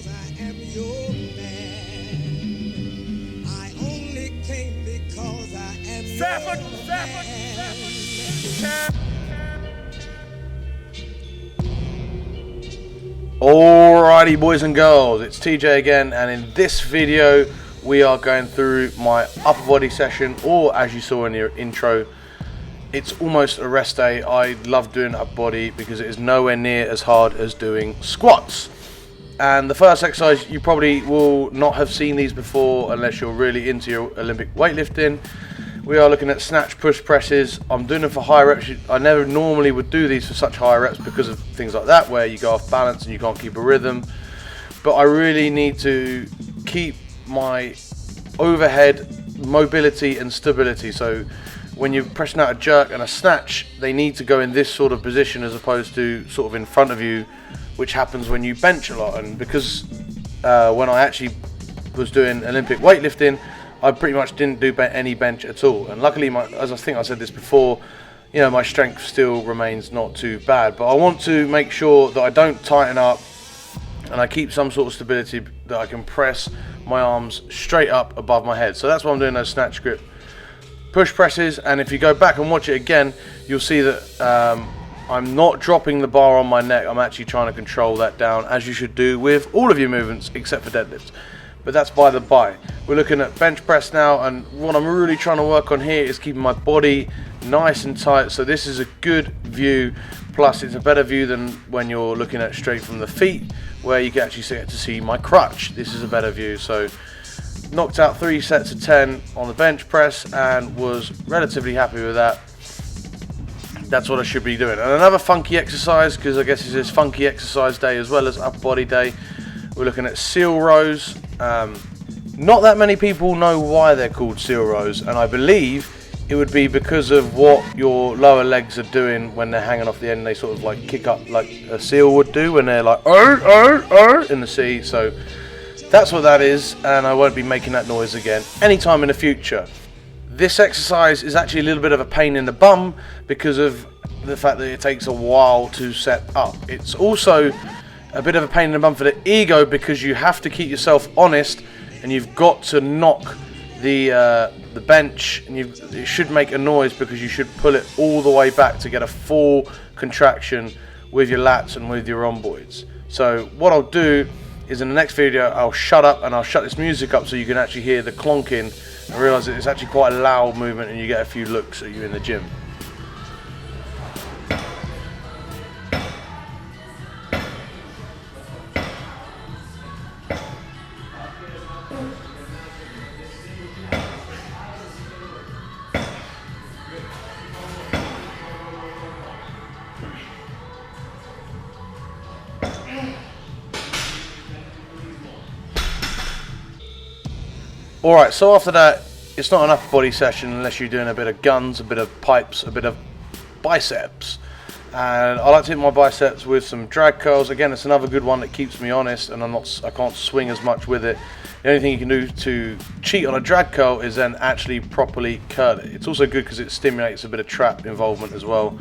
because I am your man. I only came because I am your man. Alrighty, boys and girls, it's TJ again, and in this video we are going through my upper body session, or as you saw in your intro, it's almost a rest day. I love doing upper body because it is nowhere near as hard as doing squats. And the first exercise, you probably will not have seen these before unless you're really into your Olympic weightlifting. We are looking at snatch push presses. I'm doing them for high reps. I never normally would do these for such high reps because of things like that, where you go off balance and you can't keep a rhythm. But I really need to keep my overhead mobility and stability. So when you're pressing out a jerk and a snatch, they need to go in this sort of position as opposed to sort of in front of you, which happens when you bench a lot. And because when I actually was doing Olympic weightlifting, I pretty much didn't do any bench at all. And luckily, as I think I said this before, you know, my strength still remains not too bad. But I want to make sure that I don't tighten up and I keep some sort of stability, that I can press my arms straight up above my head. So that's why I'm doing those snatch grip push presses. And if you go back and watch it again, you'll see that I'm not dropping the bar on my neck. I'm actually trying to control that down, as you should do with all of your movements except for deadlifts. But that's by the by. We're looking at bench press now, and what I'm really trying to work on here is keeping my body nice and tight. So this is a good view, plus it's a better view than when you're looking at straight from the feet, where you can actually get to see my crutch. This is a better view. So knocked out 3 sets of 10 on the bench press and was relatively happy with that. That's what I should be doing. And another funky exercise, because I guess it's this funky exercise day as well as upper body day, we're looking at seal rows. Not that many people know why they're called seal rows, and I believe it would be because of what your lower legs are doing when they're hanging off the end. They sort of like kick up like a seal would do when they're like in the sea. So that's what that is, and I won't be making that noise again anytime in the future. This exercise is actually a little bit of a pain in the bum because of the fact that it takes a while to set up. It's also a bit of a pain in the bum for the ego because you have to keep yourself honest, and you've got to knock the bench, and it should make a noise because you should pull it all the way back to get a full contraction with your lats and with your rhomboids. So what I'll do is in the next video I'll shut up and I'll shut this music up so you can actually hear the clonking and realise that it's actually quite a loud movement, and you get a few looks at you in the gym. Alright, so after that, it's not an upper body session unless you're doing a bit of guns, a bit of pipes, a bit of biceps. And I like to hit my biceps with some drag curls. Again, it's another good one that keeps me honest, and I can't swing as much with it. The only thing you can do to cheat on a drag curl is then actually properly curl it. It's also good because it stimulates a bit of trap involvement as well,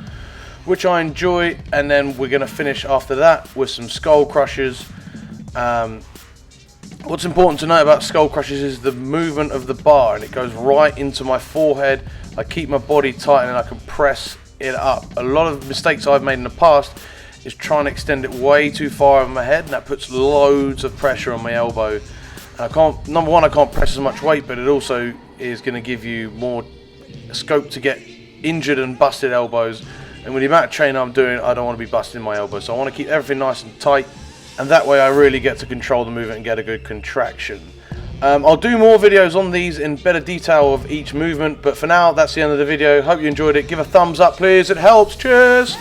which I enjoy. And then we're going to finish after that with some skull crushers. What's important to note about skull crushers is the movement of the bar, and it goes right into my forehead. I keep my body tight and I can press it up. A lot of mistakes I've made in the past is trying to extend it way too far over my head, and that puts loads of pressure on my elbow. And number one, I can't press as much weight, but it also is going to give you more scope to get injured and busted elbows. And with the amount of training I'm doing, I don't want to be busting my elbows. So I want to keep everything nice and tight, and that way I really get to control the movement and get a good contraction. I'll do more videos on these in better detail of each movement, but for now, that's the end of the video. Hope you enjoyed it. Give a thumbs up, please. It helps. Cheers.